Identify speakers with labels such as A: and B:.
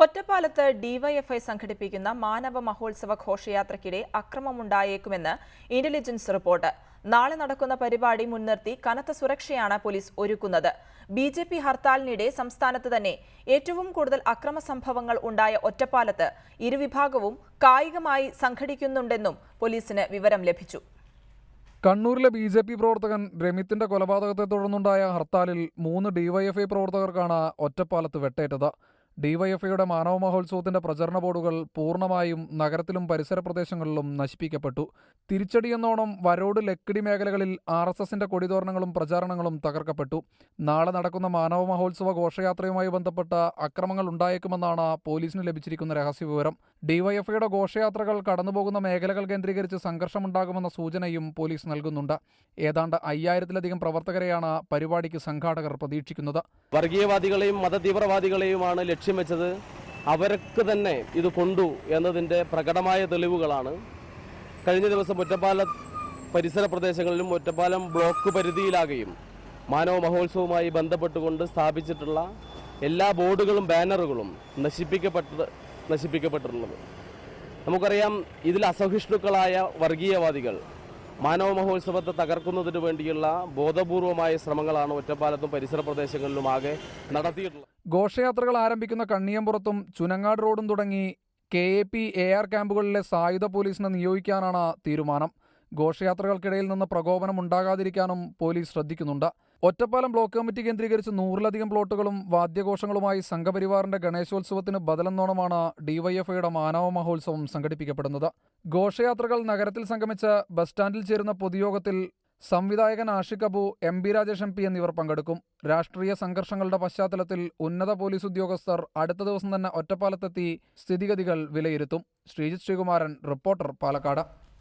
A: ഒറ്റപ്പാലത്ത് ഡിവൈഎഫ്ഐ സംഘടിപ്പിക്കുന്ന മാനവ മഹോത്സവ ഘോഷയാത്രയ്ക്കിടെ അക്രമമുണ്ടായേക്കുമെന്ന് ഇന്റലിജൻസ് റിപ്പോർട്ട്. നാളെ നടക്കുന്ന പരിപാടി മുൻനിർത്തി കനത്ത സുരക്ഷയാണ് പോലീസ് ഒരുക്കുന്നത്. ബിജെപി ഹർത്താലിനിടെ സംസ്ഥാനത്ത് തന്നെ ഏറ്റവും കൂടുതൽ അക്രമ സംഭവങ്ങൾ ഉണ്ടായ ഒറ്റപ്പാലത്ത് ഇരുവിഭാഗവും കായികമായി സംഘടിക്കുന്നുണ്ടെന്നും പോലീസിന് വിവരം ലഭിച്ചു.
B: കണ്ണൂരിലെ ബിജെപി പ്രവർത്തകൻ രമിത്തിന്റെ കൊലപാതകത്തെ തുടർന്നുണ്ടായ ഹർത്താലിൽ 3 ഡിവൈഎഫ്ഐ പ്രവർത്തകർക്കാണ് ഒറ്റപ്പാലത്ത് വെട്ടേറ്റത്. ഡിവൈഎഫ്ഐയുടെ മാനവ മഹോത്സവത്തിന്റെ പ്രചരണ ബോർഡുകൾ പൂർണ്ണമായും നഗരത്തിലും പരിസര പ്രദേശങ്ങളിലും നശിപ്പിക്കപ്പെട്ടു. തിരിച്ചടിയെന്നോണം വരോട് ലക്കിടി മേഖലകളിൽ RSSന്റെ കൊടിതോരണങ്ങളും പ്രചാരണങ്ങളും തകർക്കപ്പെട്ടു. നാളെ നടക്കുന്ന മാനവ മഹോത്സവ ഘോഷയാത്രയുമായി ബന്ധപ്പെട്ട അക്രമങ്ങൾ ഉണ്ടായേക്കുമെന്നാണ് പോലീസിന് ലഭിച്ചിരിക്കുന്ന രഹസ്യവിവരം. ഡിവൈഎഫ്ഐയുടെ ഘോഷയാത്രകൾ കടന്നുപോകുന്ന മേഖലകൾ കേന്ദ്രീകരിച്ച് സംഘർഷമുണ്ടാകുമെന്ന സൂചനയും പോലീസ് നൽകുന്നുണ്ട്. ഏതാണ്ട് 5000-ലധികം പ്രവർത്തകരെയാണ് പരിപാടിക്ക് സംഘാടകർ പ്രതീക്ഷിക്കുന്നത്.
C: വർഗീയവാദികളെയും മതതീവ്രവാദികളെയുമാണ് ലക്ഷ്യം വെച്ചത്. അവർക്ക് തന്നെ ഇത് കൊണ്ടു എന്നതിൻ്റെ പ്രകടമായ തെളിവുകളാണ് കഴിഞ്ഞ ദിവസം ഒറ്റപ്പാലം പരിസര പ്രദേശങ്ങളിലും ഒറ്റപ്പാലം ബ്ലോക്ക് പരിധിയിലാകെയും മാനവ മഹോത്സവവുമായി ബന്ധപ്പെട്ടുകൊണ്ട് സ്ഥാപിച്ചിട്ടുള്ള എല്ലാ ബോർഡുകളും ബാനറുകളും നശിപ്പിക്കപ്പെട്ടിട്ടുള്ളത്. നമുക്കറിയാം, ഇതിൽ അസഹിഷ്ണുക്കളായ വർഗീയവാദികൾ മാനവ മഹോത്സവത്തെ തകർക്കുന്നതിന് വേണ്ടിയുള്ള ബോധപൂർവമായ ശ്രമങ്ങളാണ് ഒറ്റപ്പാലത്തും പരിസര പ്രദേശങ്ങളിലും ആകെ നടത്തിയിട്ടുള്ളത്.
B: ഘോഷയാത്രകൾ ആരംഭിക്കുന്ന കണ്ണിയമ്പുറത്തും ചുനങ്ങാട് റോഡും തുടങ്ങി KAP AR ക്യാമ്പുകളിലെ സായുധ പോലീസിനെ നിയോഗിക്കാനാണ് തീരുമാനം. ഘോഷയാത്രകൾക്കിടയിൽ നിന്ന് പ്രകോപനം ഉണ്ടാകാതിരിക്കാനും പോലീസ് ശ്രദ്ധിക്കുന്നുണ്ട്. ഒറ്റപ്പാലം ബ്ലോക്ക് കമ്മിറ്റി കേന്ദ്രീകരിച്ച് 100-ലധികം പ്ലോട്ടുകളും വാദ്യഘോഷങ്ങളുമായി സംഘപരിവാറിന്റെ ഗണേശോത്സവത്തിന് ബദലെന്നോണമാണ് ഡിവൈഎഫ്ഐയുടെ മാനവ മഹോത്സവം സംഘടിപ്പിക്കപ്പെടുന്നത്. ഘോഷയാത്രകൾ നഗരത്തിൽ സംഗമിച്ച് ബസ് സ്റ്റാൻഡിൽ ചേരുന്ന പൊതുയോഗത്തിൽ സംവിധായകൻ ആഷിഖ് അബു, MP രാജേഷ് MP എന്നിവർ പങ്കെടുക്കും. രാഷ്ട്രീയ സംഘർഷങ്ങളുടെ പശ്ചാത്തലത്തിൽ ഉന്നത പോലീസ് ഉദ്യോഗസ്ഥർ അടുത്ത ദിവസം തന്നെ ഒറ്റപ്പാലത്തെത്തി സ്ഥിതിഗതികൾ വിലയിരുത്തും. ശ്രീജിത്ത് ശ്രീകുമാരൻ, റിപ്പോർട്ടർ, പാലക്കാട്.